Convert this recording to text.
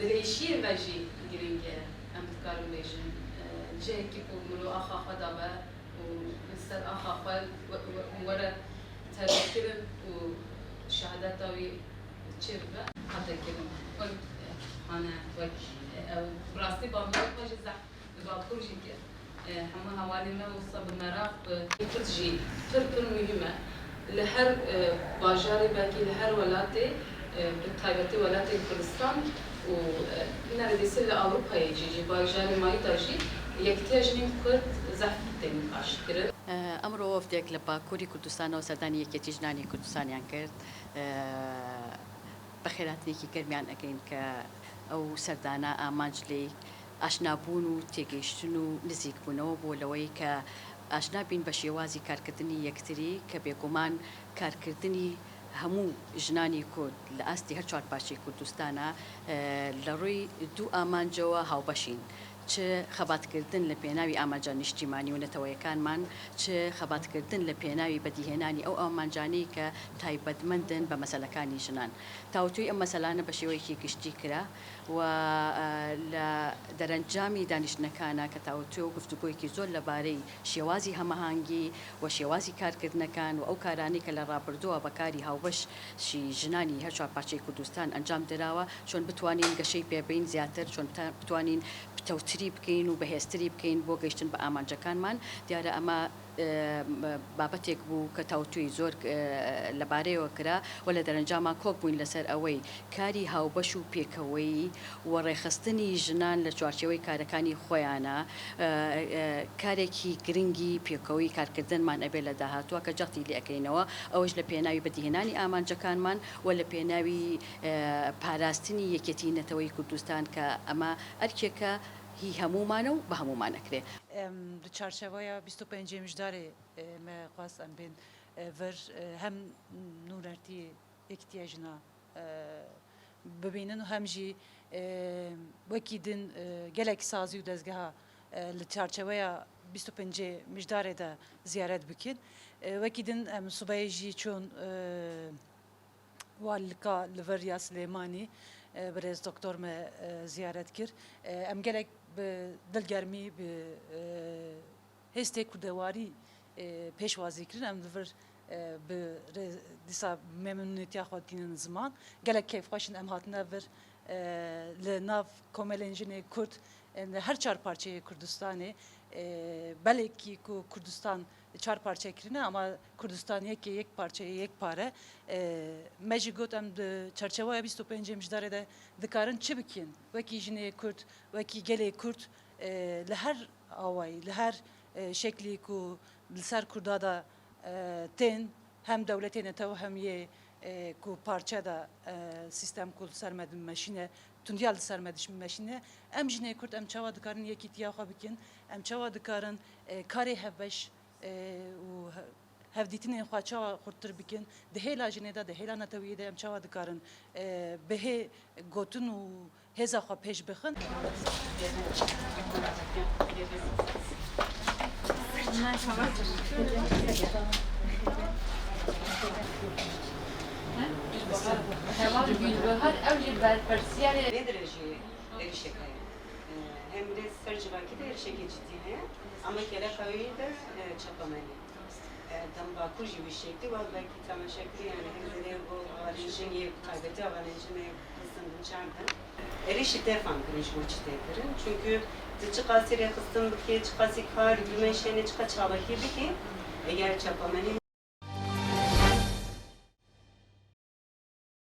درێژیە بەژی گرنگە ئەم دکارم بێژن جەیەکی بۆ ئاخاخوا دابە و سەر ئاخاخوا وەرە تەرکردن و شهادەتاوی چێ بە قەتەکردن خانە وەک ڕاستی باڵمەوە خۆشی زەح باڵکۆژی کرد هەموو هەواڵی مە وسە بمەراق کردژی پڕ مهمە لە هەر باژارێ بەکی لە هەر وڵاتێ تایبەتی وڵاتی کوردستان و neredeyse li Avrupa'ya cici bajarı mayı daji yektiyaçının Kurd zaftin aşkırı. ئەمڕۆ وەفتێک لە باکووری کوردستانەوە سەردانی یەکێتی ژنانی کوردستانیان کرد بە خێراتێکی گەرمیان ئەەکەین کە ئەو سەردانە ئامانج لێ ئاشنابوون و تێگەیشتن و نزیکبوونەوە بۆ لەوەی کە ئاشنابین بە شێوازی کارکردنی یەکتری کە بێگومان کارکردنی هەموو ژنانی کورد لە ئاستی هەر چوارپاشی کوردستانە لە ڕووی دوو ئامانجەوە هاوبەشین چ خەباتکردن لە پێناوی ئامانجە نیشتیمانی و نەتەوەیەکانمان چ خەباتکردن لە پێناوی بەدیهێنانی ئەو ئامانجانەی کە تایبەتمەندن بە مەسەلەکانی ژنان تاوتوی ئەم مەسەلانە بە شێوەیەکی گشتی کرا و لە دەرەنجامی دانیشتنەکانە کە تاوتوی و گفتوگۆیەکی زۆر لەبارەی شێوازی هەمەهانگی و شێوازی کارکردنەکان و ئەو کارانی کە لە ڕابردووە بەکاری هاوبەشی ژنانی هەر چوارپارچەی کوردستان ئەنجام دراوە چۆن بتوانین گەشەی پێبین زیاتر چۆن بتوانین تەوتری بکەین و بەهێزتری بکەین بۆ گەیشتن بە ئامانجەکانمان دیارە ئەمە بابەتێک بوو کە تاوتوی زۆر لەبارەیەوە کرا و لە دەرەنجامان کۆک بووین لەسەر ئەوەی کاری هاوبەش و پێکەوەی و ڕێخستنی ژنان لە چوارچەوەی کارەکانی خۆیانە کارێکی گرنگی پێکەوەی کارکردنمان ئەبێ لە داهاتوە کە جەختی لێ ئەەکەینەوە ئەوەش لە پێناوی بەدیهێنانی ئامانجەکانمان و لە پێناوی پاراستنی یەکێتی نەتەوەی کوردستان کە ئەمە ئەرکێکە هی هەمومانە و بە هەمومان ئەکرێ di çarşevaya 25 mijdarê me xwast em bên vir hem nûnertiyê yekîtiya jina bibînin û hem jî wekî din gelek sazî û dezgeha li çarşeveya 25 mijdarê de ziyaret bikin wekî din em subeyê jî çûn walika li vir ya Silêmanî birêz doktor me ziyaret kir em gelek bi dilgermî bi hêstê kurdewarî pêşwazî kirin em li vir bi dîsa memnûnîtiya xwe dînin ziman gelek kêfxweşin em hatine vir li nav komelên jinê Kurd her çarparçeyê Kurdistanê belekî ku Kurdistan çar parçe kirine ama Kurdistan yek parçeye yek pare me jî got em di çerçevaya 25 mijdarê de dikarin çi bikin wekî jinê Kurd wekî gelê Kurd li her awayî li her şeklî ku li ser Kurda da tên hem dewletê netew hem yê ku parçe da sistem ku li ser me dimeşîne tundiya li ser me dişmeşîne em jinê Kurd em çawa dikarin yekîtiya xwe bikin em çawa dikarin karê hevbeş û hevdîtinên xwe çawa xurttir bikin di hêla jinê de di hêla netewiyê de em çawa dikarin bihê gotin û hêza xwe pêş bixin nedir erişekaya? Hem de sercivaki de erişeke ciddi heye ama kelekayı da çapameli. Tam bakuji bir şekli var belki tamaşaklı yani hem de bu avarijini kaybeti avarijini kısımın çarpı. Erişi tefan kırış bu çitekirin çünkü çıkasıya kısım bir çıkası kar gümeşene çıka çalaki bir ki eğer çapameli